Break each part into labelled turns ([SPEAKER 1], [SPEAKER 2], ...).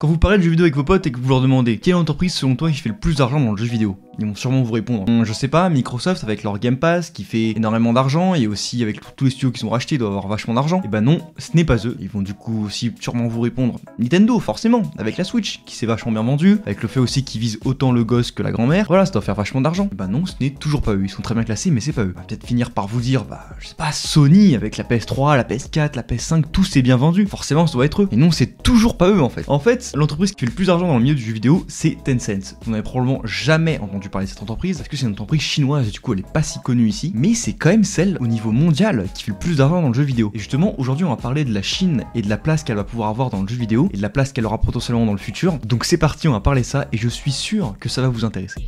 [SPEAKER 1] Quand vous parlez de jeux vidéo avec vos potes et que vous leur demandez quelle entreprise selon toi qui fait le plus d'argent dans le jeu vidéo, ils vont sûrement vous répondre, je sais pas, Microsoft avec leur Game Pass qui fait énormément d'argent et aussi avec tous les studios qui sont rachetés, ils doivent avoir vachement d'argent. Et ben non, ce n'est pas eux. Ils vont du coup aussi sûrement vous répondre Nintendo, forcément, avec la Switch qui s'est vachement bien vendue, avec le fait aussi qu'ils visent autant le gosse que la grand-mère. Voilà, ça doit faire vachement d'argent. Et ben non, ce n'est toujours pas eux. Ils sont très bien classés, mais c'est pas eux. On va peut-être finir par vous dire, je sais pas, Sony avec la PS3, la PS4, la PS5, tout s'est bien vendu. Forcément, ça doit être eux. Et non, c'est toujours pas eux en fait. En fait, l'entreprise qui fait le plus d'argent dans le milieu du jeu vidéo, c'est Tencent. Vous n'avez probablement jamais entendu parler de cette entreprise parce que c'est une entreprise chinoise et du coup elle est pas si connue ici, mais c'est quand même celle au niveau mondial qui fait le plus d'argent dans le jeu vidéo. Et justement, aujourd'hui, on va parler de la Chine et de la place qu'elle va pouvoir avoir dans le jeu vidéo et de la place qu'elle aura potentiellement dans le futur. Donc c'est parti, on va parler ça et je suis sûr que ça va vous intéresser.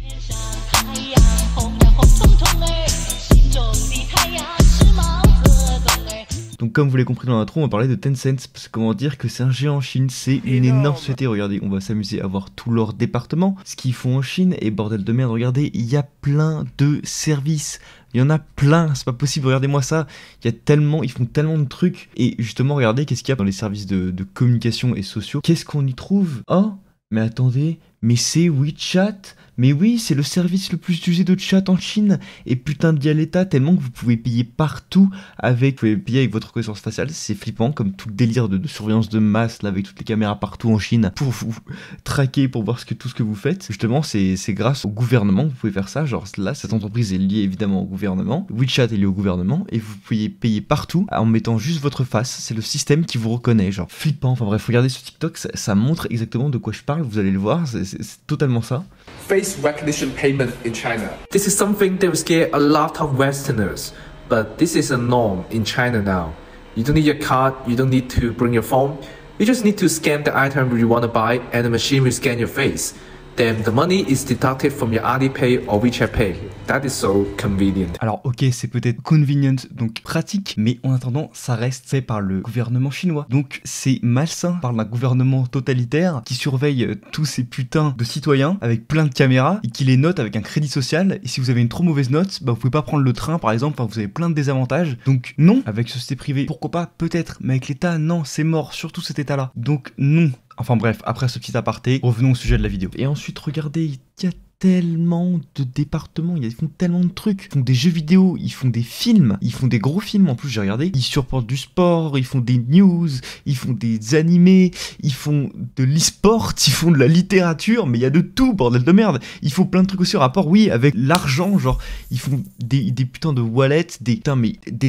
[SPEAKER 1] Donc comme vous l'avez compris dans l'intro, on va parler de Tencent, parce que comment dire que c'est un géant en Chine, c'est une énorme société. Regardez, on va s'amuser à voir tout leur département, ce qu'ils font en Chine, et bordel de merde, regardez, il y a plein de services. Il y en a plein, c'est pas possible, regardez-moi ça, il y a tellement, ils font tellement de trucs. Et justement, regardez, qu'est-ce qu'il y a dans les services de communication et sociaux. Qu'est-ce qu'on y trouve? Oh, mais attendez, mais c'est WeChat. Mais oui, c'est le service le plus utilisé de chat en Chine. Et putain de à l'état, tellement que vous pouvez payer partout avec... Vous pouvez payer avec votre reconnaissance faciale, c'est flippant, comme tout le délire de surveillance de masse, là, avec toutes les caméras partout en Chine, pour vous traquer, pour voir tout ce que vous faites. Justement, c'est grâce au gouvernement que vous pouvez faire ça. Genre là, cette entreprise est liée évidemment au gouvernement. WeChat est lié au gouvernement. Et vous pouvez payer partout en mettant juste votre face. C'est le système qui vous reconnaît, genre flippant. Enfin bref, regardez ce TikTok, ça montre exactement de quoi je parle. Vous allez le voir, c'est totalement ça.
[SPEAKER 2] Face recognition payment in China.
[SPEAKER 3] This is something that will scare a lot of Westerners, but this is a norm in China now. You don't need your card, you don't need to bring your phone, you just need to scan the item you want to buy and the machine will scan your face. Then the money is deducted from your Alipay or WeChat Pay. That is so convenient.
[SPEAKER 1] Alors ok, c'est peut-être convenient, donc pratique, mais en attendant, ça reste fait par le gouvernement chinois. Donc c'est malsain par un gouvernement totalitaire qui surveille tous ces putains de citoyens avec plein de caméras et qui les note avec un crédit social. Et si vous avez une trop mauvaise note, vous pouvez pas prendre le train par exemple, vous avez plein de désavantages. Donc non, avec société privée, pourquoi pas, peut-être, mais avec l'État, non, c'est mort, surtout cet État-là. Donc non. Enfin bref, après ce petit aparté, revenons au sujet de la vidéo. Et ensuite, regardez, il y a tellement de départements, ils font tellement de trucs. Ils font des jeux vidéo, ils font des films, ils font des gros films en plus, j'ai regardé. Ils supportent du sport, ils font des news, ils font des animés, ils font de l'e-sport, ils font de la littérature, mais il y a de tout, bordel de merde. Ils font plein de trucs aussi en rapport, oui, avec l'argent, genre, ils font des putains de wallets, des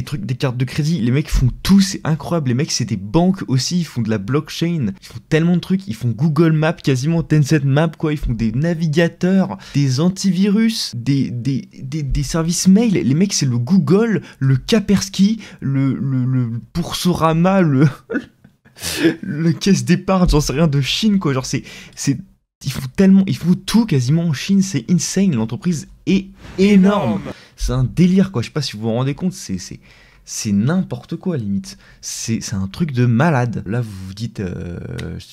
[SPEAKER 1] trucs, des cartes de crédit. Les mecs font tout, c'est incroyable. Les mecs, c'est des banques aussi, ils font de la blockchain, ils font tellement de trucs, ils font Google Maps, quasiment Tencent Maps, quoi, ils font des navigateurs, des antivirus, des services mail. Les mecs, c'est le Google, le Kaspersky, le Boursorama, le caisse d'épargne, j'en sais rien, de Chine, quoi. Genre, ils font tout quasiment en Chine, c'est insane. L'entreprise est énorme. C'est un délire, quoi. Je sais pas si vous vous rendez compte, c'est n'importe quoi, limite. C'est un truc de malade. Là, vous vous dites,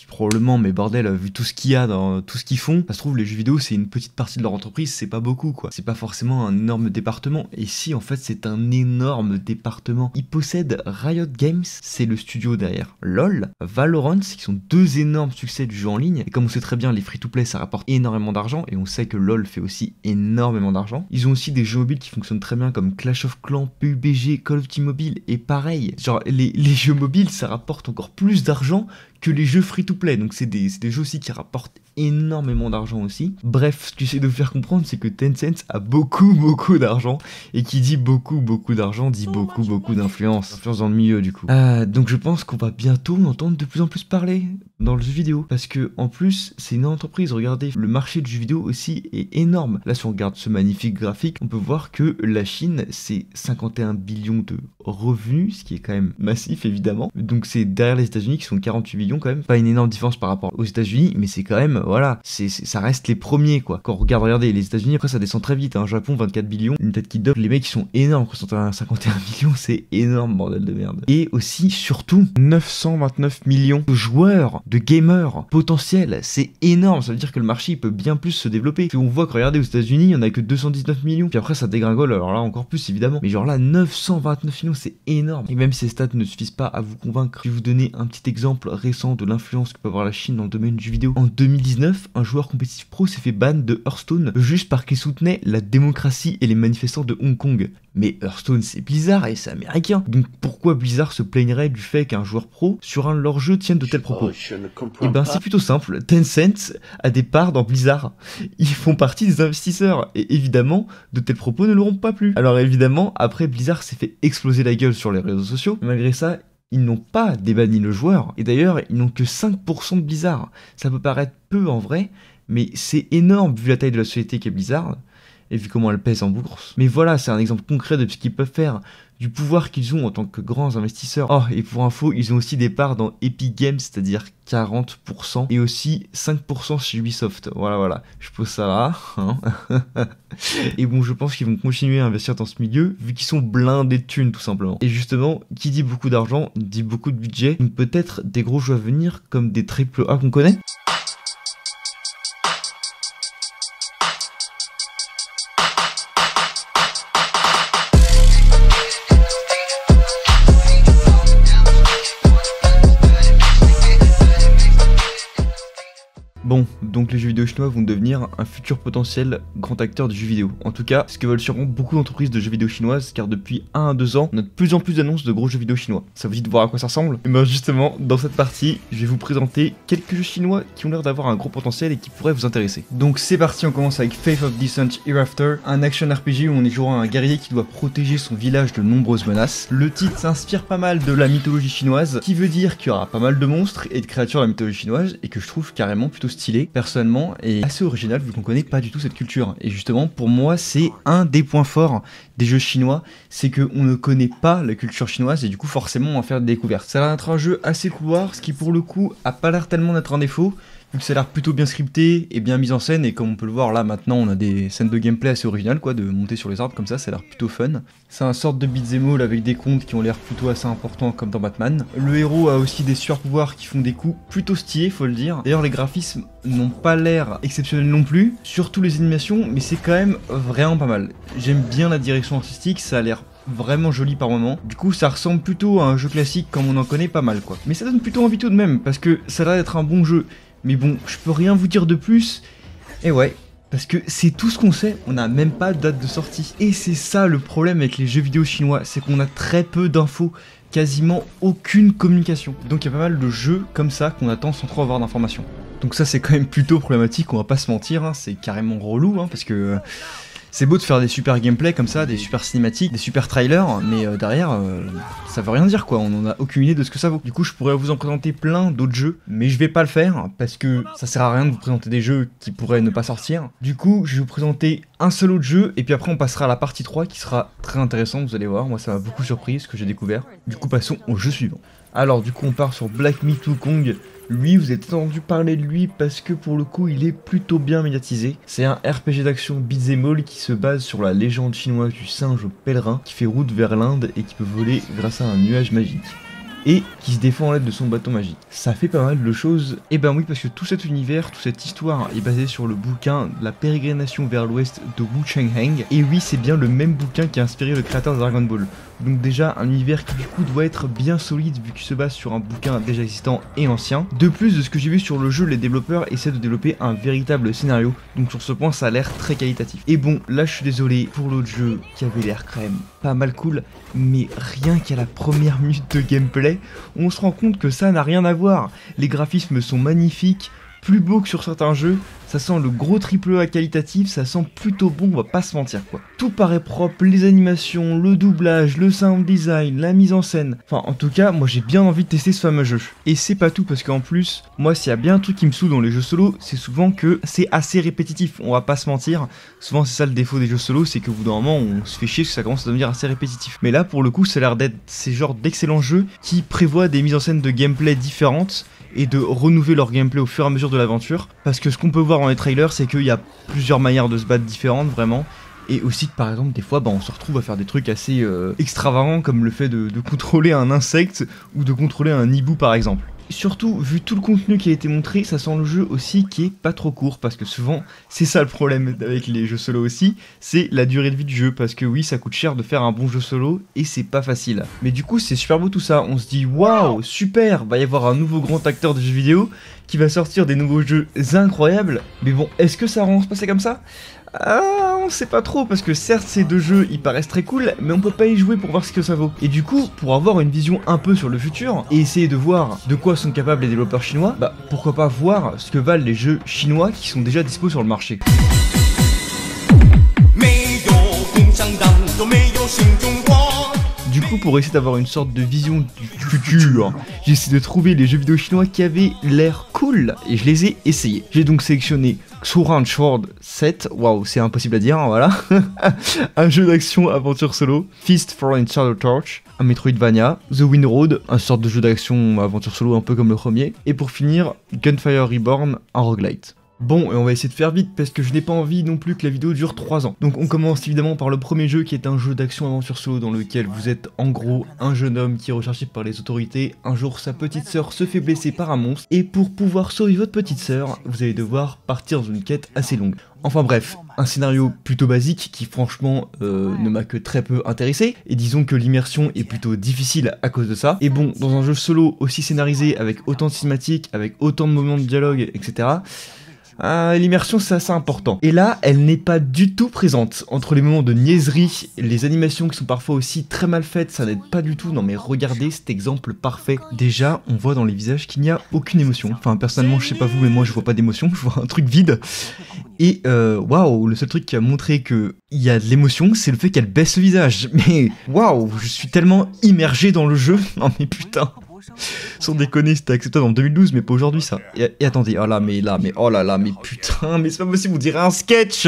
[SPEAKER 1] probablement, mais bordel, vu tout ce qu'il y a dans tout ce qu'ils font, ça se trouve, les jeux vidéo, c'est une petite partie de leur entreprise, c'est pas beaucoup, quoi. C'est pas forcément un énorme département. Et si, en fait, c'est un énorme département. Ils possèdent Riot Games, c'est le studio derrière LoL, Valorant, qui sont deux énormes succès du jeu en ligne. Et comme on sait très bien, les free-to-play, ça rapporte énormément d'argent. Et on sait que LoL fait aussi énormément d'argent. Ils ont aussi des jeux mobiles qui fonctionnent très bien, comme Clash of Clans, PUBG, Call of Duty Mobile, et pareil, genre les jeux mobiles ça rapporte encore plus d'argent que les jeux free-to-play, donc c'est des jeux aussi qui rapportent énormément d'argent aussi. Bref, ce que j'essaie de vous faire comprendre, c'est que Tencent a beaucoup d'argent, et qui dit beaucoup d'argent, dit beaucoup d'influence dans le milieu du coup. Donc je pense qu'on va bientôt entendre de plus en plus parler dans le jeu vidéo, parce que en plus c'est une entreprise, regardez, le marché du jeu vidéo aussi est énorme. Là si on regarde ce magnifique graphique, on peut voir que la Chine c'est 51 billions de revenus, ce qui est quand même massif évidemment, donc c'est derrière les États-Unis qui sont 48 billions quand même, pas une énorme différence par rapport aux États-Unis, mais c'est quand même, voilà, ça reste les premiers quoi. Quand on regarde, regardez, les États-Unis après ça descend très vite, hein. Japon 24 billions, une tête qui double, les mecs ils sont énormes, 51 millions, c'est énorme, bordel de merde. Et aussi, surtout, 929 millions de joueurs, de gamers potentiels, c'est énorme, ça veut dire que le marché il peut bien plus se développer. Puis on voit que regardez aux États-Unis, il y en a que 219 millions, puis après ça dégringole, alors là encore plus évidemment, mais genre là 929 millions, c'est énorme. Et même si ces stats ne suffisent pas à vous convaincre, je vais vous donner un petit exemple récent intéressant de l'influence que peut avoir la Chine dans le domaine du jeu vidéo. En 2019, un joueur compétitif pro s'est fait ban de Hearthstone juste parce qu'il soutenait la démocratie et les manifestants de Hong Kong. Mais Hearthstone c'est Blizzard et c'est américain. Donc pourquoi Blizzard se plaignerait du fait qu'un joueur pro sur un de leurs jeux tienne de tels propos? Et ben c'est plutôt simple, Tencent a des parts dans Blizzard. Ils font partie des investisseurs et évidemment de tels propos ne l'auront pas plu. Alors évidemment après Blizzard s'est fait exploser la gueule sur les réseaux sociaux. Malgré ça, ils n'ont pas débanni le joueur et d'ailleurs ils n'ont que 5% de Blizzard. Ça peut paraître peu en vrai, mais c'est énorme vu la taille de la société qu'est Blizzard. Et vu comment elle pèse en bourse. Mais voilà, c'est un exemple concret de ce qu'ils peuvent faire, du pouvoir qu'ils ont en tant que grands investisseurs. Oh, et pour info, ils ont aussi des parts dans Epic Games, c'est-à-dire 40%, et aussi 5% chez Ubisoft. Voilà, je pose ça là. Hein. Et bon, je pense qu'ils vont continuer à investir dans ce milieu, vu qu'ils sont blindés de thunes, tout simplement. Et justement, qui dit beaucoup d'argent, dit beaucoup de budget, donc peut-être des gros jeux à venir, comme des AAA qu'on connaît. Bon, donc les jeux vidéo chinois vont devenir un futur potentiel grand acteur du jeu vidéo. En tout cas, ce que veulent sûrement beaucoup d'entreprises de jeux vidéo chinoises, car depuis 1 à 2 ans, on a de plus en plus d'annonces de gros jeux vidéo chinois. Ça vous dit de voir à quoi ça ressemble? Et bien justement, dans cette partie, je vais vous présenter quelques jeux chinois qui ont l'air d'avoir un gros potentiel et qui pourraient vous intéresser. Donc c'est parti, on commence avec Faith of Descent Hereafter, un action RPG où on est jouant un guerrier qui doit protéger son village de nombreuses menaces. Le titre s'inspire pas mal de la mythologie chinoise, qui veut dire qu'il y aura pas mal de monstres et de créatures de la mythologie chinoise, et que je trouve carrément plutôt stylé, personnellement, et assez original vu qu'on connaît pas du tout cette culture. Et justement, pour moi, c'est un des points forts des jeux chinois, c'est qu'on ne connaît pas la culture chinoise, et du coup, forcément, on va faire des découvertes. Ça a l'air d'être un jeu assez couloir, ce qui pour le coup a pas l'air tellement d'être un défaut, vu que ça a l'air plutôt bien scripté et bien mis en scène, et comme on peut le voir là maintenant on a des scènes de gameplay assez originales quoi, de monter sur les arbres comme ça a l'air plutôt fun. C'est un sorte de beat'em all avec des contes qui ont l'air plutôt assez importants comme dans Batman. Le héros a aussi des super pouvoirs qui font des coups plutôt stylés faut le dire. D'ailleurs les graphismes n'ont pas l'air exceptionnels non plus, surtout les animations, mais c'est quand même vraiment pas mal. J'aime bien la direction artistique, ça a l'air vraiment joli par moment. Du coup ça ressemble plutôt à un jeu classique comme on en connaît pas mal quoi. Mais ça donne plutôt envie tout de même, parce que ça a l'air d'être un bon jeu. Mais bon, je peux rien vous dire de plus. Et ouais, parce que c'est tout ce qu'on sait, on n'a même pas de date de sortie. Et c'est ça le problème avec les jeux vidéo chinois, c'est qu'on a très peu d'infos, quasiment aucune communication. Donc il y a pas mal de jeux comme ça qu'on attend sans trop avoir d'informations. Donc ça c'est quand même plutôt problématique, on va pas se mentir, hein, c'est carrément relou, hein, parce que... c'est beau de faire des super gameplays comme ça, des super cinématiques, des super trailers, mais derrière, ça veut rien dire quoi, on en a aucune idée de ce que ça vaut. Du coup, je pourrais vous en présenter plein d'autres jeux, mais je vais pas le faire, parce que ça sert à rien de vous présenter des jeux qui pourraient ne pas sortir. Du coup, je vais vous présenter un seul autre jeu, et puis après on passera à la partie 3 qui sera très intéressante, vous allez voir, moi ça m'a beaucoup surpris ce que j'ai découvert. Du coup, passons au jeu suivant. Alors du coup on part sur Black Myth Wukong. Lui, vous avez entendu parler de lui parce que pour le coup il est plutôt bien médiatisé. C'est un RPG d'action beat'em all qui se base sur la légende chinoise du singe pèlerin qui fait route vers l'Inde et qui peut voler grâce à un nuage magique. Et qui se défend à l'aide de son bâton magique. Ça fait pas mal de choses. Et ben oui, parce que tout cet univers, toute cette histoire est basée sur le bouquin La pérégrination vers l'ouest de Wu Chengheng. Et oui, c'est bien le même bouquin qui a inspiré le créateur de Dragon Ball. Donc déjà un univers qui du coup doit être bien solide vu qu'il se base sur un bouquin déjà existant et ancien. De plus, de ce que j'ai vu sur le jeu, les développeurs essaient de développer un véritable scénario. Donc sur ce point, ça a l'air très qualitatif. Et bon, là je suis désolé pour l'autre jeu qui avait l'air quand même pas mal cool, mais rien qu'à la première minute de gameplay, on se rend compte que ça n'a rien à voir. Les graphismes sont magnifiques, plus beaux que sur certains jeux, ça sent le gros AAA qualitatif, ça sent plutôt bon, on va pas se mentir quoi. Tout paraît propre, les animations, le doublage, le sound design, la mise en scène. Enfin en tout cas, moi j'ai bien envie de tester ce fameux jeu. Et c'est pas tout parce qu'en plus, moi s'il y a bien un truc qui me saoule dans les jeux solo, c'est souvent que c'est assez répétitif, on va pas se mentir. Souvent c'est ça le défaut des jeux solo, c'est qu'au bout d'un moment on se fait chier parce que ça commence à devenir assez répétitif. Mais là pour le coup ça a l'air d'être ces genres d'excellents jeux qui prévoient des mises en scène de gameplay différentes et de renouveler leur gameplay au fur et à mesure de l'aventure. Parce que ce qu'on peut voir dans les trailers, c'est qu'il y a plusieurs manières de se battre différentes, vraiment. Et aussi que par exemple, des fois, on se retrouve à faire des trucs assez extravagants, comme le fait de contrôler un insecte ou de contrôler un hibou par exemple. surtout, vu tout le contenu qui a été montré, ça sent le jeu aussi qui est pas trop court, parce que souvent, c'est ça le problème avec les jeux solo aussi, c'est la durée de vie du jeu, parce que oui, ça coûte cher de faire un bon jeu solo, et c'est pas facile. Mais du coup, c'est super beau tout ça, on se dit, waouh, super, va y avoir un nouveau grand acteur de jeux vidéo, qui va sortir des nouveaux jeux incroyables, mais bon, est-ce que ça va se passer comme ça ? Ah, on sait pas trop, parce que certes ces deux jeux ils paraissent très cool, mais on peut pas y jouer pour voir ce que ça vaut. Et du coup, pour avoir une vision un peu sur le futur, et essayer de voir de quoi sont capables les développeurs chinois, bah pourquoi pas voir ce que valent les jeux chinois qui sont déjà dispo sur le marché. Du coup, pour essayer d'avoir une sorte de vision du futur, j'ai essayé de trouver les jeux vidéo chinois qui avaient l'air cool, et je les ai essayés. J'ai donc sélectionné Xuran Sword 7, waouh, c'est impossible à dire, hein, voilà. Un jeu d'action aventure solo, Fist for a Shadow Torch, un Metroidvania, The Wind Road, un sorte de jeu d'action aventure solo un peu comme le premier, et pour finir, Gunfire Reborn, un roguelite. Bon, et on va essayer de faire vite parce que je n'ai pas envie non plus que la vidéo dure 3 ans. Donc on commence évidemment par le premier jeu qui est un jeu d'action-aventure solo dans lequel vous êtes en gros un jeune homme qui est recherché par les autorités. Un jour sa petite sœur se fait blesser par un monstre et pour pouvoir sauver votre petite sœur, vous allez devoir partir dans une quête assez longue. Enfin bref, un scénario plutôt basique qui franchement ne m'a que très peu intéressé, et disons que l'immersion est plutôt difficile à cause de ça. Et bon, dans un jeu solo aussi scénarisé, avec autant de cinématiques, avec autant de moments de dialogue, etc., l'immersion c'est assez important. Et là, elle n'est pas du tout présente. Entre les moments de niaiserie, les animations qui sont parfois aussi très mal faites, ça n'aide pas du tout. Non mais regardez cet exemple parfait. Déjà, on voit dans les visages qu'il n'y a aucune émotion. Enfin, personnellement, je sais pas vous, mais moi je vois pas d'émotion, je vois un truc vide. Et waouh, le seul truc qui a montré qu'il y a de l'émotion, c'est le fait qu'elle baisse le visage. Mais waouh, je suis tellement immergé dans le jeu. Non mais putain. Sans déconner, c'était acceptable en 2012, mais pas aujourd'hui ça. Et attendez, oh là, mais oh là là, mais putain, mais c'est pas possible, on dirait un sketch.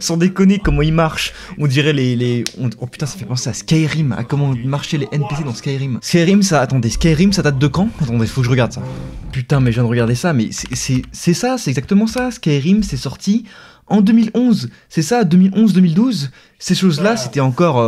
[SPEAKER 1] Sans déconner, comment il marche. On dirait oh putain, ça fait penser à Skyrim, à comment marchaient les NPC dans Skyrim. Skyrim, ça date de quand? Attendez, faut que je regarde ça. Putain, mais je viens de regarder ça, mais c'est ça, c'est exactement ça. Skyrim, c'est sorti en 2011. C'est ça, 2011-2012. Ces choses-là, c'était encore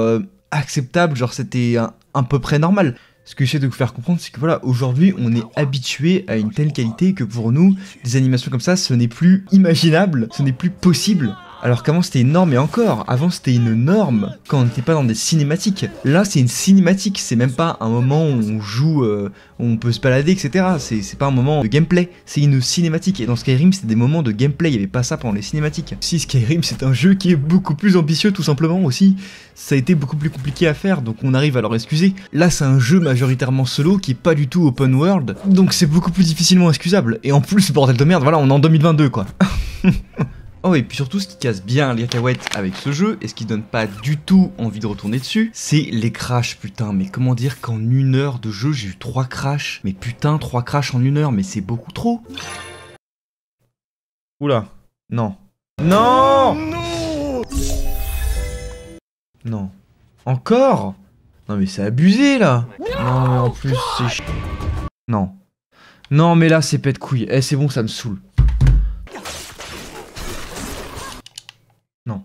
[SPEAKER 1] acceptable, genre c'était à peu près normal. Ce que j'essaie de vous faire comprendre, c'est que voilà, aujourd'hui, on est habitué à une telle qualité que pour nous, des animations comme ça, ce n'est plus imaginable, ce n'est plus possible. Alors qu'avant c'était une norme, et encore, avant c'était une norme quand on n'était pas dans des cinématiques. Là c'est une cinématique, c'est même pas un moment où on joue, où on peut se balader, etc. C'est pas un moment de gameplay, c'est une cinématique. Et dans Skyrim c'était des moments de gameplay, il n'y avait pas ça pendant les cinématiques. Si Skyrim c'est un jeu qui est beaucoup plus ambitieux tout simplement aussi, ça a été beaucoup plus compliqué à faire, donc on arrive à leur excuser. Là c'est un jeu majoritairement solo qui est pas du tout open world, donc c'est beaucoup plus difficilement excusable. Et en plus, bordel de merde, voilà, on est en 2022 quoi. Oh, et puis surtout, ce qui casse bien les cacahuètes avec ce jeu, et ce qui donne pas du tout envie de retourner dessus, c'est les crashs, putain. Mais comment dire qu'en 1 heure de jeu, j'ai eu 3 crashs? Mais putain, 3 crashs en 1 heure, mais c'est beaucoup trop. Oula, non. Non! Non. Encore? Non mais c'est abusé, là. Non, mais en plus, c'est non. Non, mais là, c'est pète couille. Eh, c'est bon, ça me saoule. Non.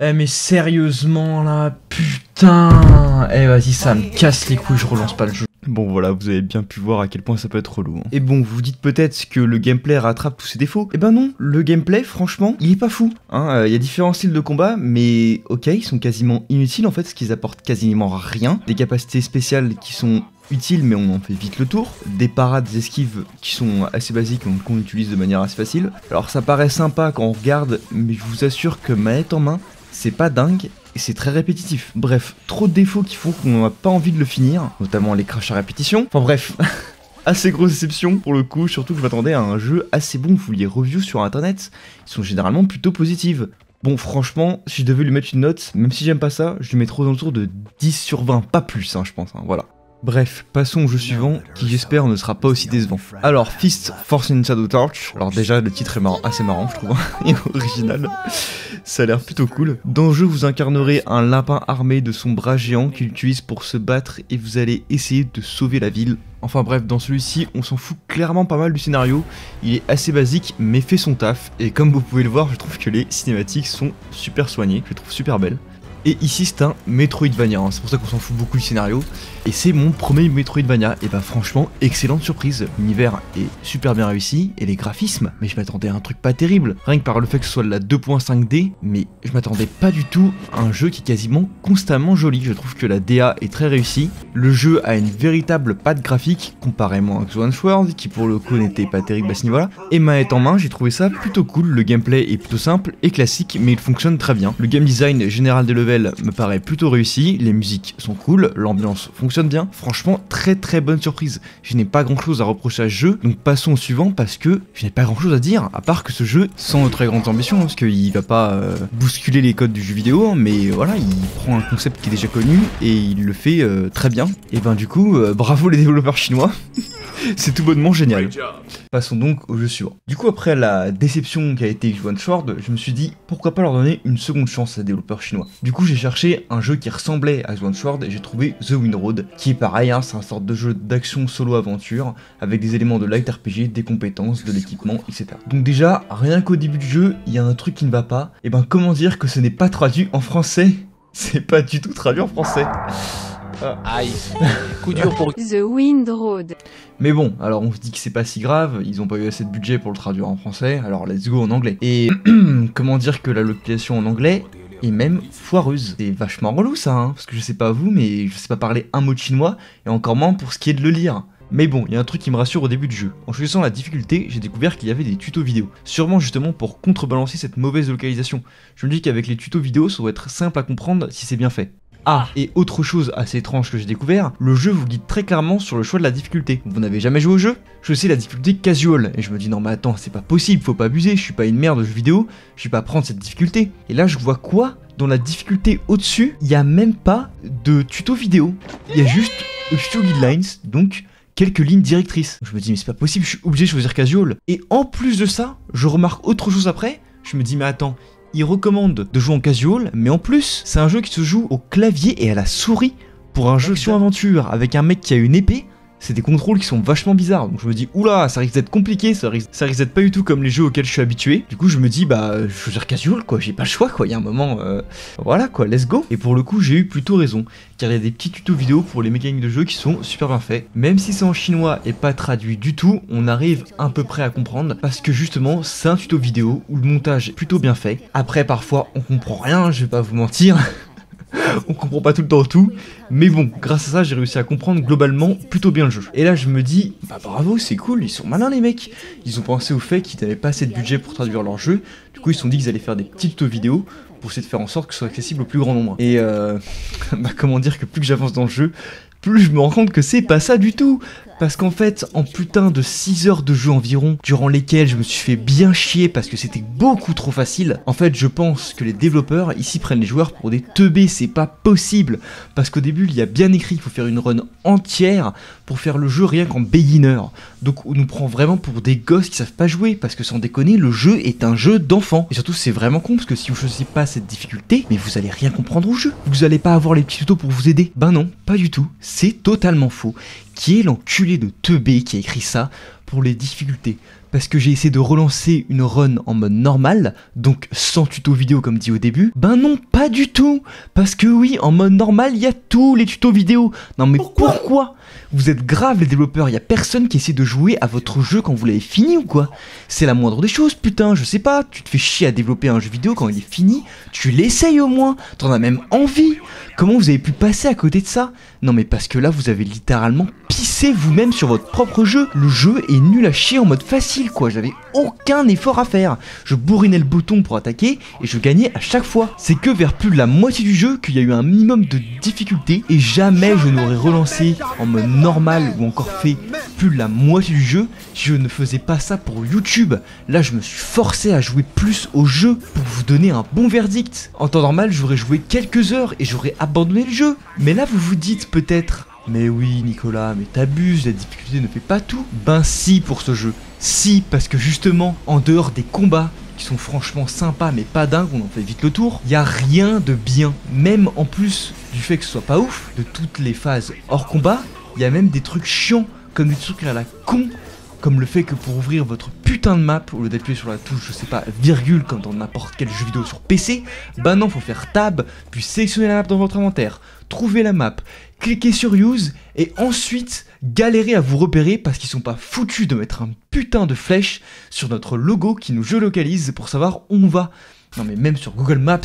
[SPEAKER 1] Eh mais sérieusement là, putain. Eh vas-y, ça me casse les couilles, je relance pas le jeu. Bon voilà, vous avez bien pu voir à quel point ça peut être relou. Hein. Et bon, vous vous dites peut-être que le gameplay rattrape tous ses défauts. Eh ben non, le gameplay, franchement, il est pas fou. Hein, y a différents styles de combat, mais ok, ils sont quasiment inutiles en fait, parce qu'ils apportent quasiment rien. Des capacités spéciales qui sont utiles, mais on en fait vite le tour. Des parades, des esquives qui sont assez basiques, qu'on utilise de manière assez facile. Alors ça paraît sympa quand on regarde, mais je vous assure que manette en main, c'est pas dingue. Et c'est très répétitif. Bref, trop de défauts qui font qu'on n'a pas envie de le finir, notamment les crashs à répétition. Enfin bref, assez grosse déception pour le coup, surtout que je m'attendais à un jeu assez bon. Vous les reviews sur internet, ils sont généralement plutôt positives. Bon franchement, si je devais lui mettre une note, même si j'aime pas ça, je lui mettrais aux alentours de 10 sur 20, pas plus hein, je pense, hein, voilà. Bref, passons au jeu suivant, qui j'espère ne sera pas aussi décevant. Alors, Fist for a Shadow Torch. Alors déjà, le titre est assez marrant, je trouve, et original. Ça a l'air plutôt cool. Dans le jeu, vous incarnerez un lapin armé de son bras géant qu'il utilise pour se battre, et vous allez essayer de sauver la ville. Enfin bref, dans celui-ci, on s'en fout clairement pas mal du scénario. Il est assez basique, mais fait son taf. Et comme vous pouvez le voir, je trouve que les cinématiques sont super soignées, je les trouve super belles. Et ici c'est un Metroidvania, hein. C'est pour ça qu'on s'en fout beaucoup du scénario. Et c'est mon premier Metroidvania, et bah franchement, excellente surprise. L'univers est super bien réussi, et les graphismes, mais je m'attendais à un truc pas terrible. Rien que par le fait que ce soit de la 2.5D, mais je m'attendais pas du tout à un jeu qui est quasiment constamment joli. Je trouve que la DA est très réussie. Le jeu a une véritable patte graphique, comparément à Swan Sword, qui pour le coup n'était pas terrible à ce niveau-là. Et manette en main, j'ai trouvé ça plutôt cool. Le gameplay est plutôt simple et classique, mais il fonctionne très bien. Le game design général des levels me paraît plutôt réussi, les musiques sont cool, l'ambiance fonctionne bien. Franchement, très bonne surprise. Je n'ai pas grand chose à reprocher à ce jeu, donc passons au suivant parce que je n'ai pas grand chose à dire, à part que ce jeu, sans très grandes ambitions, parce qu'il va pas bousculer les codes du jeu vidéo, hein, mais voilà, il prend un concept qui est déjà connu et il le fait très bien. Et ben du coup, bravo les développeurs chinois, c'est tout bonnement génial. Passons donc au jeu suivant. Du coup, après la déception qu'a été Swan Sword, je me suis dit pourquoi pas leur donner une seconde chance à des développeurs chinois. Du coup, j'ai cherché un jeu qui ressemblait à Swan Sword et j'ai trouvé The Wind Road, qui est pareil, hein, c'est un sorte de jeu d'action solo-aventure avec des éléments de light RPG, des compétences, de l'équipement, etc. Donc déjà, rien qu'au début du jeu, il y a un truc qui ne va pas. Et ben comment dire que ce n'est pas traduit en français? C'est pas du tout traduit en français.
[SPEAKER 4] Aïe, coup dur pour
[SPEAKER 5] The Wind Road.
[SPEAKER 1] Mais bon, alors on se dit que c'est pas si grave, ils ont pas eu assez de budget pour le traduire en français, alors let's go en anglais. Et comment dire que la localisation en anglais est même foireuse. C'est vachement relou ça, hein, parce que je sais pas vous, mais je sais pas parler un mot de chinois, et encore moins pour ce qui est de le lire. Mais bon, il y a un truc qui me rassure au début du jeu. En choisissant la difficulté, j'ai découvert qu'il y avait des tutos vidéo. Sûrement justement pour contrebalancer cette mauvaise localisation. Je me dis qu'avec les tutos vidéo, ça doit être simple à comprendre si c'est bien fait. Ah, et autre chose assez étrange que j'ai découvert, le jeu vous guide très clairement sur le choix de la difficulté. Vous n'avez jamais joué au jeu? Je sais la difficulté casual, et je me dis non mais attends, c'est pas possible, faut pas abuser, je suis pas une merde de jeu vidéo, je vais pas prendre cette difficulté. Et là je vois quoi? Dans la difficulté au-dessus, il y a même pas de tuto vidéo. Il y a juste tuto guidelines, donc quelques lignes directrices. Je me dis mais c'est pas possible, je suis obligé de choisir casual. Et en plus de ça, je remarque autre chose après, je me dis mais attends, il recommande de jouer en casual, mais en plus, c'est un jeu qui se joue au clavier et à la souris. Pour un jeu action-aventure avec un mec qui a une épée, c'est des contrôles qui sont vachement bizarres. Donc je me dis, oula, ça risque d'être compliqué, ça risque d'être pas du tout comme les jeux auxquels je suis habitué. Du coup, je me dis, bah, je vais choisir casual, quoi, j'ai pas le choix, quoi. Il y a un moment, voilà, quoi, let's go. Et pour le coup, j'ai eu plutôt raison, car il y a des petits tutos vidéo pour les mécaniques de jeu qui sont super bien faits. Même si c'est en chinois et pas traduit du tout, on arrive à peu près à comprendre, parce que justement, c'est un tuto vidéo où le montage est plutôt bien fait. Après, parfois, on comprend rien, je vais pas vous mentir. On comprend pas tout le temps tout, mais bon, grâce à ça, j'ai réussi à comprendre globalement plutôt bien le jeu. Et là, je me dis, bah bravo, c'est cool, ils sont malins les mecs. Ils ont pensé au fait qu'ils n'avaient pas assez de budget pour traduire leur jeu, du coup ils se sont dit qu'ils allaient faire des petits tutos vidéo pour essayer de faire en sorte que ce soit accessible au plus grand nombre. Et bah comment dire que plus que j'avance dans le jeu, plus je me rends compte que c'est pas ça du tout. Parce qu'en fait, en putain de 6 heures de jeu environ, durant lesquelles je me suis fait bien chier parce que c'était beaucoup trop facile, en fait je pense que les développeurs ici prennent les joueurs pour des teubés, c'est pas possible. Parce qu'au début il y a bien écrit qu'il faut faire une run entière pour faire le jeu rien qu'en beginner. Donc on nous prend vraiment pour des gosses qui savent pas jouer, parce que sans déconner, le jeu est un jeu d'enfant. Et surtout c'est vraiment con, parce que si vous choisissez pas cette difficulté, mais vous allez rien comprendre au jeu. Vous allez pas avoir les petits tutos pour vous aider. Ben non, pas du tout, c'est totalement faux. Qui est l'enculé de teubé qui a écrit ça pour les difficultés? Parce que j'ai essayé de relancer une run en mode normal, donc sans tuto vidéo comme dit au début. Ben non, pas du tout. Parce que oui, en mode normal, il y a tous les tutos vidéo. Non mais pourquoi? Vous êtes graves les développeurs, il y a personne qui essaie de jouer à votre jeu quand vous l'avez fini ou quoi? C'est la moindre des choses, putain, je sais pas, tu te fais chier à développer un jeu vidéo quand il est fini, tu l'essayes au moins, t'en as même envie. Comment vous avez pu passer à côté de ça? Non mais parce que là vous avez littéralement pissé vous-même sur votre propre jeu. Le jeu est nul à chier en mode facile quoi, j'avais aucun effort à faire. Je bourrinais le bouton pour attaquer et je gagnais à chaque fois. C'est que vers plus de la moitié du jeu qu'il y a eu un minimum de difficulté et jamais je n'aurais relancé en mode normal ou encore fait plus de la moitié du jeu si je ne faisais pas ça pour YouTube. Là je me suis forcé à jouer plus au jeu pour vous donner un bon verdict. En temps normal j'aurais joué quelques heures et j'aurais abandonné le jeu. Mais là vous vous dites peut-être, mais oui Nicolas, mais t'abuses, la difficulté ne fait pas tout. Ben si pour ce jeu. Si, parce que justement, en dehors des combats, qui sont franchement sympas mais pas dingues, on en fait vite le tour, y a rien de bien. Même en plus du fait que ce soit pas ouf, de toutes les phases hors combat, y a même des trucs chiants, comme des trucs à la con, Comme le fait que pour ouvrir votre putain de map, au lieu d'appuyer sur la touche, je sais pas, virgule, comme dans n'importe quel jeu vidéo sur PC, bah non, faut faire tab, puis sélectionner la map dans votre inventaire, trouver la map, cliquer sur use, et ensuite galérer à vous repérer parce qu'ils sont pas foutus de mettre un putain de flèche sur notre logo qui nous géolocalise pour savoir où on va. Non mais même sur Google Maps,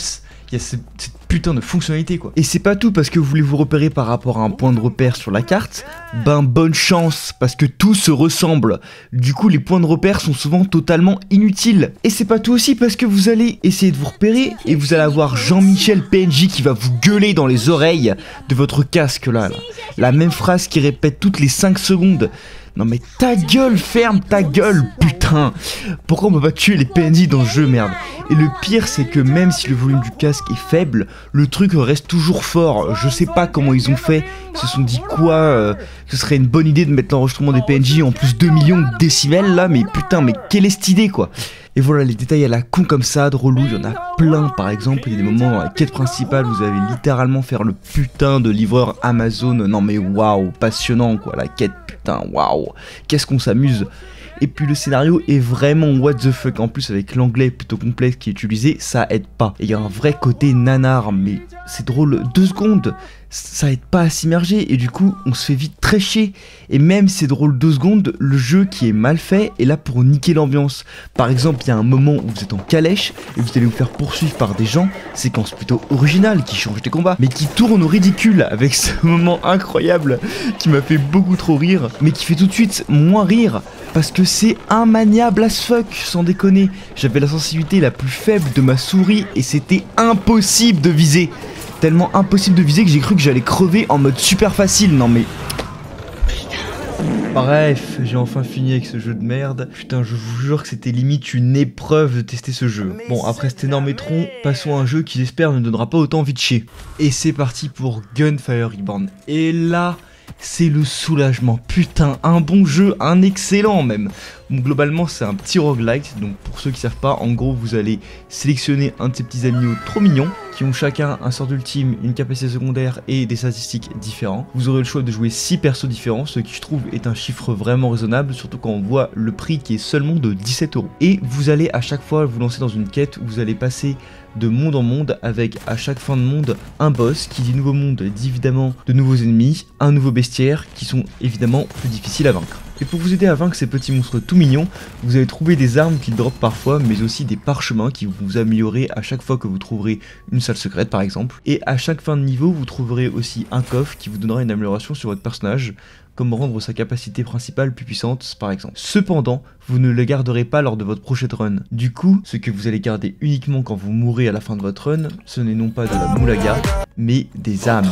[SPEAKER 1] il y a cette putain de fonctionnalité quoi. Et c'est pas tout parce que vous voulez vous repérer par rapport à un point de repère sur la carte, ben bonne chance parce que tout se ressemble. Du coup les points de repère sont souvent totalement inutiles. Et c'est pas tout aussi parce que vous allez essayer de vous repérer et vous allez avoir Jean-Michel PNJ qui va vous gueuler dans les oreilles de votre casque là. La même phrase qui répète toutes les 5 secondes. Non mais ta gueule, ferme ta gueule, putain. Pourquoi on peut pas tuer les PNJ dans le jeu, merde. Et le pire c'est que même si le volume du casque est faible, le truc reste toujours fort. Je sais pas comment ils ont fait, ils se sont dit quoi, ce serait une bonne idée de mettre l'enregistrement des PNJ en plus 2 millions de décibels là, mais putain, mais quelle est cette idée quoi. Et voilà, les détails à la con comme ça, de relou, il y en a plein par exemple, il y a des moments dans la quête principale, vous allez littéralement faire le putain de livreur Amazon, non mais waouh, passionnant quoi, la quête putain, waouh, qu'est-ce qu'on s'amuse. Et puis le scénario est vraiment what the fuck, en plus avec l'anglais plutôt complexe qui est utilisé, ça aide pas. Et il y a un vrai côté nanar, mais c'est drôle 2 secondes, ça aide pas à s'immerger et du coup on se fait vite très chier. Et même si c'est drôle 2 secondes, le jeu qui est mal fait est là pour niquer l'ambiance. Par exemple, il y a un moment où vous êtes en calèche et vous allez vous faire poursuivre par des gens, séquence plutôt originale qui change des combats, mais qui tourne au ridicule avec ce moment incroyable qui m'a fait beaucoup trop rire, mais qui fait tout de suite moins rire. Parce que c'est immaniable as fuck, sans déconner. J'avais la sensibilité la plus faible de ma souris et c'était impossible de viser. Tellement impossible de viser que j'ai cru que j'allais crever en mode super facile, non mais... Bref, j'ai enfin fini avec ce jeu de merde. Putain, je vous jure que c'était limite une épreuve de tester ce jeu. Bon, après cet énorme étron, passons à un jeu qui j'espère ne donnera pas autant envie de chier. Et c'est parti pour Gunfire Reborn. Et là... c'est le soulagement, putain, un bon jeu, un excellent même. Bon, globalement c'est un petit roguelike, donc pour ceux qui savent pas, en gros vous allez sélectionner un de ces petits amis trop mignons, qui ont chacun un sort d'ultime, une capacité secondaire et des statistiques différents. Vous aurez le choix de jouer 6 persos différents, ce qui je trouve est un chiffre vraiment raisonnable, surtout quand on voit le prix qui est seulement de 17 €. Et vous allez à chaque fois vous lancer dans une quête où vous allez passer de monde en monde avec à chaque fin de monde un boss, qui dit nouveau monde dit évidemment de nouveaux ennemis, un nouveau bestiaire qui sont évidemment plus difficiles à vaincre. Et pour vous aider à vaincre ces petits monstres tout mignons, vous allez trouver des armes qui drop parfois, mais aussi des parchemins qui vont vous améliorer à chaque fois que vous trouverez une salle secrète par exemple. Et à chaque fin de niveau, vous trouverez aussi un coffre qui vous donnera une amélioration sur votre personnage, comme rendre sa capacité principale plus puissante par exemple. Cependant, vous ne le garderez pas lors de votre prochaine run. Du coup, ce que vous allez garder uniquement quand vous mourrez à la fin de votre run, ce n'est non pas de la moulaga, mais des âmes,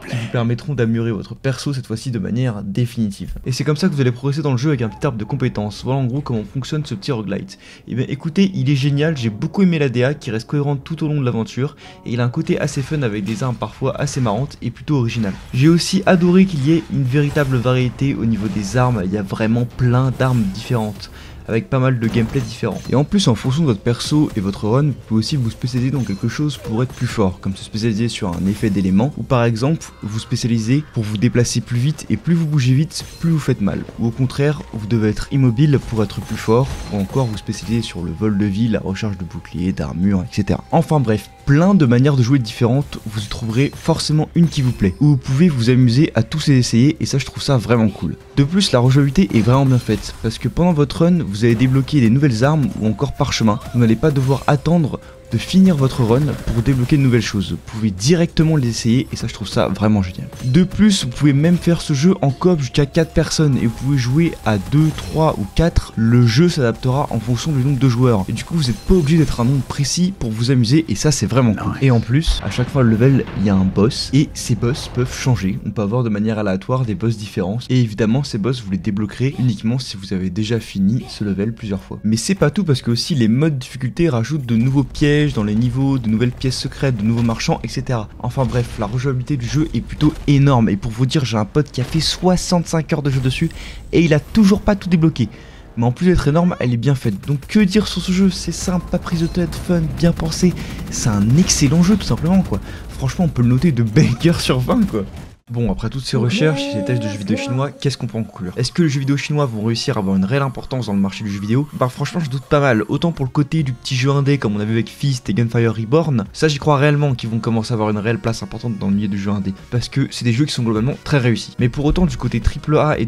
[SPEAKER 1] qui vous permettront d'améliorer votre perso cette fois-ci de manière définitive. Et c'est comme ça que vous allez progresser dans le jeu avec un petit arbre de compétences. Voilà en gros comment fonctionne ce petit roguelite. Et bien écoutez, il est génial, j'ai beaucoup aimé la DA qui reste cohérente tout au long de l'aventure, et il a un côté assez fun avec des armes parfois assez marrantes et plutôt originales. J'ai aussi adoré qu'il y ait une véritable variété au niveau des armes, il y a vraiment plein d'armes différentes, avec pas mal de gameplay différents. Et en plus, en fonction de votre perso et votre run, vous pouvez aussi vous spécialiser dans quelque chose pour être plus fort, comme se spécialiser sur un effet d'élément, ou par exemple, vous spécialiser pour vous déplacer plus vite, et plus vous bougez vite, plus vous faites mal. Ou au contraire, vous devez être immobile pour être plus fort, ou encore vous spécialiser sur le vol de vie, la recharge de boucliers, d'armure, etc. Enfin bref, plein de manières de jouer différentes, vous y trouverez forcément une qui vous plaît, où vous pouvez vous amuser à tous les essayer, et ça je trouve ça vraiment cool. De plus, la rejouabilité est vraiment bien faite, parce que pendant votre run, vous allez débloquer des nouvelles armes ou encore parchemins. Vous n'allez pas devoir attendre de finir votre run pour débloquer de nouvelles choses. Vous pouvez directement les essayer et ça je trouve ça vraiment génial. De plus, vous pouvez même faire ce jeu en coop jusqu'à 4 personnes et vous pouvez jouer à 2, 3 ou 4. Le jeu s'adaptera en fonction du nombre de joueurs. Et du coup, vous n'êtes pas obligé d'être un nombre précis pour vous amuser et ça c'est vraiment cool. Et en plus, à chaque fois le level, il y a un boss et ces boss peuvent changer. On peut avoir de manière aléatoire des boss différents et évidemment ces boss vous les débloquerez uniquement si vous avez déjà fini ce level plusieurs fois. Mais c'est pas tout parce que aussi les modes difficulté rajoutent de nouveaux pièges dans les niveaux, de nouvelles pièces secrètes, de nouveaux marchands, etc. Enfin bref, la rejouabilité du jeu est plutôt énorme et pour vous dire, j'ai un pote qui a fait 65 heures de jeu dessus et il a toujours pas tout débloqué. Mais en plus d'être énorme, elle est bien faite. Donc que dire sur ce jeu? C'est simple, pas prise de tête, fun, bien pensé. C'est un excellent jeu tout simplement quoi. Franchement, on peut le noter de banger sur 20 quoi. Bon, après toutes ces recherches et ces tests de jeux vidéo chinois, qu'est-ce qu'on peut en conclure? Est-ce que les jeux vidéo chinois vont réussir à avoir une réelle importance dans le marché du jeu vidéo? Bah franchement je doute pas mal, autant pour le côté du petit jeu indé comme on a vu avec Fist et Gunfire Reborn, ça j'y crois réellement qu'ils vont commencer à avoir une réelle place importante dans le milieu du jeu indé, parce que c'est des jeux qui sont globalement très réussis. Mais pour autant du côté AAA et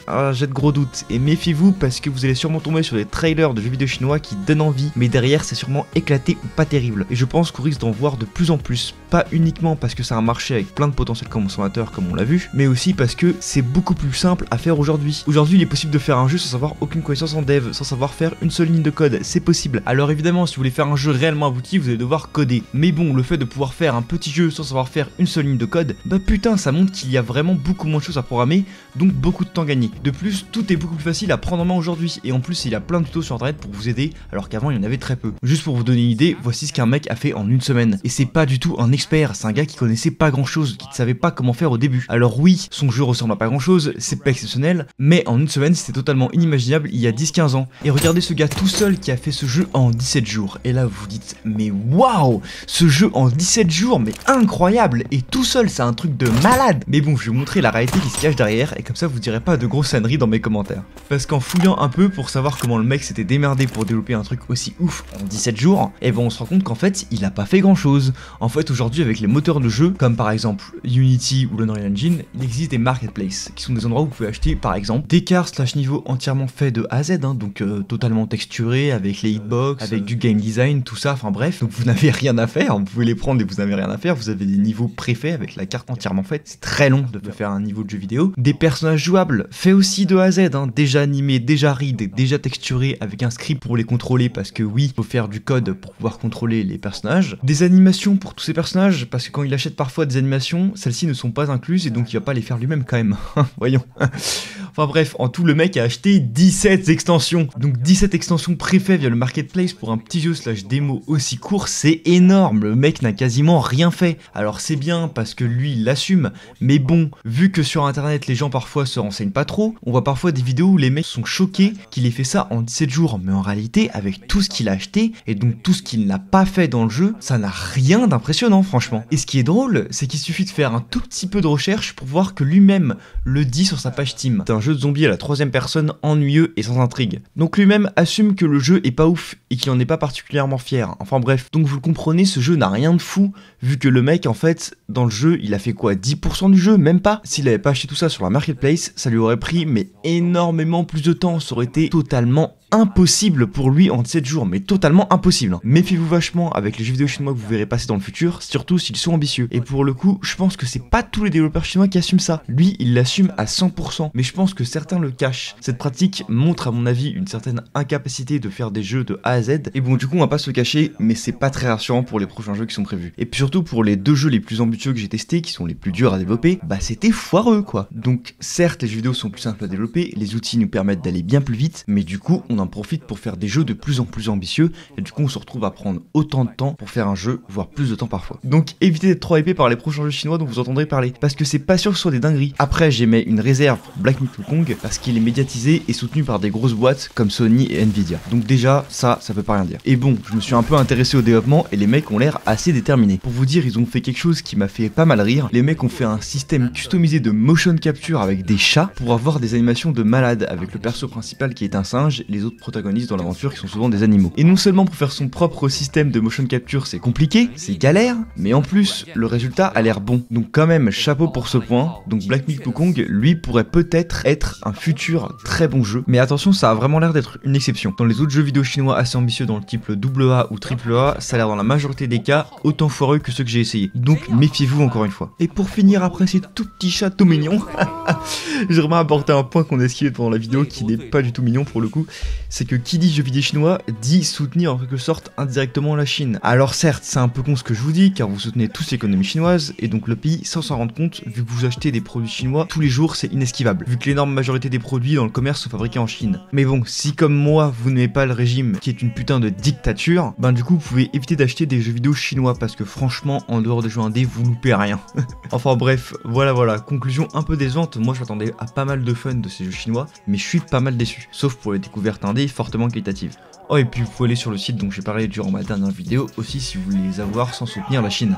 [SPEAKER 1] AA, j'ai de gros doutes, et méfiez-vous parce que vous allez sûrement tomber sur des trailers de jeux vidéo chinois qui donnent envie, mais derrière c'est sûrement éclaté ou pas terrible, et je pense qu'on risque d'en voir de plus en plus, pas uniquement parce que c'est un marché avec plein de potentiels consommateurs comme on l'a vu, mais aussi parce que c'est beaucoup plus simple à faire aujourd'hui. Aujourd'hui il est possible de faire un jeu sans avoir aucune connaissance en dev, sans savoir faire une seule ligne de code, c'est possible. Alors évidemment si vous voulez faire un jeu réellement abouti vous allez devoir coder, mais bon le fait de pouvoir faire un petit jeu sans savoir faire une seule ligne de code, bah putain ça montre qu'il y a vraiment beaucoup moins de choses à programmer, donc beaucoup de temps gagné. De plus tout est beaucoup plus facile à prendre en main aujourd'hui, et en plus il y a plein de tutos sur internet pour vous aider, alors qu'avant il y en avait très peu. Juste pour vous donner une idée, voici ce qu'un mec a fait en une semaine, et c'est pas du tout un expert, c'est un gars qui connaissait pas grand chose, qui ne savait pas comment faire au début. Alors oui, son jeu ressemble à pas grand chose, c'est pas exceptionnel, mais en une semaine c'était totalement inimaginable il y a 10-15 ans. Et regardez ce gars tout seul qui a fait ce jeu en 17 jours, et là vous vous dites mais waouh, ce jeu en 17 jours, mais incroyable, et tout seul c'est un truc de malade. Mais bon, je vais vous montrer la réalité qui se cache derrière, et comme ça vous direz pas de grosses âneries dans mes commentaires. Parce qu'en fouillant un peu pour savoir comment le mec s'était démerdé pour développer un truc aussi ouf en 17 jours, et ben on se rend compte qu'en fait il a pas fait grand chose. En fait aujourd'hui avec les moteurs de jeu, comme par exemple Unity ou l'Unreal Engine, il existe des marketplaces, qui sont des endroits où vous pouvez acheter par exemple des cartes / niveaux entièrement faits de A à Z, donc totalement texturés, avec les hitbox, avec du game design, tout ça, enfin bref, donc vous n'avez rien à faire, vous pouvez les prendre et vous n'avez rien à faire, vous avez des niveaux préfaits avec la carte entièrement faite, c'est très long de faire un niveau de jeu vidéo, des personnages jouables, faits aussi de A à Z, déjà animés, déjà read, déjà texturés, avec un script pour les contrôler, parce que oui, il faut faire du code pour pouvoir contrôler les personnages, des animations pour tous ces personnages, parce que quand il achète parfois des animations, celles-ci ne sont pas incluses, et donc il va pas les faire lui-même quand même, voyons. Enfin bref, en tout le mec a acheté 17 extensions, donc 17 extensions préfaites via le marketplace pour un petit jeu / démo aussi court, c'est énorme, le mec n'a quasiment rien fait. Alors c'est bien parce que lui il l'assume, mais bon, vu que sur internet les gens parfois se renseignent pas trop, on voit parfois des vidéos où les mecs sont choqués qu'il ait fait ça en 17 jours, mais en réalité avec tout ce qu'il a acheté, et donc tout ce qu'il n'a pas fait dans le jeu, ça n'a rien d'impressionnant franchement. Et ce qui est drôle, c'est qu'il suffit de faire un tout petit peu de recherche pour voir que lui-même le dit sur sa page Steam. C'est un jeu de zombies à la 3ème personne, ennuyeux et sans intrigue. Donc lui-même assume que le jeu est pas ouf et qu'il en est pas particulièrement fier. Enfin bref, donc vous le comprenez, ce jeu n'a rien de fou, vu que le mec en fait, dans le jeu, il a fait quoi, 10% du jeu, même pas. S'il avait pas acheté tout ça sur la marketplace, ça lui aurait pris mais énormément plus de temps, ça aurait été totalement impossible pour lui en 7 jours, mais totalement impossible. Méfiez-vous vachement avec les jeux vidéo chinois que vous verrez passer dans le futur, surtout s'ils sont ambitieux. Et pour le coup, je pense que c'est pas tous les développeurs chinois qui assument ça. Lui, il l'assume à 100%, mais je pense que certains le cachent. Cette pratique montre à mon avis une certaine incapacité de faire des jeux de A à Z, et bon du coup on va pas se le cacher, mais c'est pas très rassurant pour les prochains jeux qui sont prévus. Et puis surtout pour les 2 jeux les plus ambitieux que j'ai testés, qui sont les plus durs à développer, bah c'était foireux quoi. Donc certes les jeux vidéo sont plus simples à développer, les outils nous permettent d'aller bien plus vite, mais du coup on en profite pour faire des jeux de plus en plus ambitieux, et du coup on se retrouve à prendre autant de temps pour faire un jeu, voire plus de temps parfois. Donc évitez d'être trop hypé par les prochains jeux chinois dont vous entendrez parler, parce que c'est pas sûr que ce soit des dingueries. Après j'émets une réserve pour Black Myth Wukong, parce qu'il est médiatisé et soutenu par des grosses boîtes comme Sony et Nvidia. Donc déjà ça peut pas rien dire. Et bon, je me suis un peu intéressé au développement et les mecs ont l'air assez déterminés. Pour vous dire, ils ont fait quelque chose qui m'a fait pas mal rire. Les mecs ont fait un système customisé de motion capture avec des chats pour avoir des animations de malade, avec le perso principal qui est un singe, les autres protagonistes dans l'aventure qui sont souvent des animaux. Et non seulement pour faire son propre système de motion capture c'est compliqué, c'est galère, mais en plus le résultat a l'air bon. Donc quand même chapeau pour ce point. Donc Black Myth Wukong, lui, pourrait peut-être être un futur très bon jeu, mais attention, ça a vraiment l'air d'être une exception. Dans les autres jeux vidéo chinois assez ambitieux dans le type AA ou AAA, ça a l'air dans la majorité des cas autant foireux que ceux que j'ai essayé. Donc méfiez-vous encore une fois. Et pour finir, après ces tout petits chats tout mignons, j'ai vraiment apporté un point qu'on a esquivé pendant la vidéo qui n'est pas du tout mignon pour le coup, c'est que qui dit jeux vidéo chinois dit soutenir en quelque sorte indirectement la Chine. Alors certes, c'est un peu con ce que je vous dis, car vous soutenez tous l'économie chinoise, et donc le pays sans s'en rendre compte, vu que vous achetez des produits chinois tous les jours, c'est inesquivable. Vu que l'énorme majorité des produits dans le commerce sont fabriqués en Chine. Mais bon, si comme moi vous n'aimez pas le régime qui est une putain de dictature, ben du coup vous pouvez éviter d'acheter des jeux vidéo chinois parce que franchement en dehors des jeux indés vous loupez rien. Enfin bref, voilà, conclusion un peu décevante, moi je m'attendais à pas mal de fun de ces jeux chinois, mais je suis pas mal déçu, sauf pour les découvertes indés fortement qualitatives. Oh et puis vous pouvez aller sur le site dont j'ai parlé durant ma dernière vidéo aussi si vous voulez les avoir sans soutenir la Chine.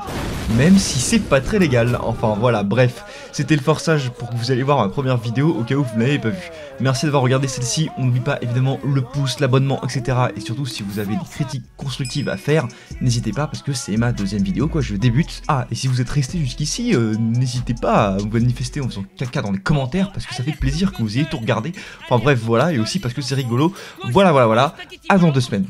[SPEAKER 1] Même si c'est pas très légal, enfin voilà, bref, c'était le forçage pour que vous alliez voir ma première vidéo au cas où vous ne l'avez pas vue. Merci d'avoir regardé celle-ci, on n'oublie pas évidemment le pouce, l'abonnement, etc. Et surtout si vous avez des critiques constructives à faire, n'hésitez pas parce que c'est ma deuxième vidéo quoi, je débute. Ah et si vous êtes resté jusqu'ici, n'hésitez pas à vous manifester en faisant caca dans les commentaires parce que ça fait plaisir que vous ayez tout regardé. Enfin bref voilà, et aussi parce que c'est rigolo. Voilà. À dans 2 semaines.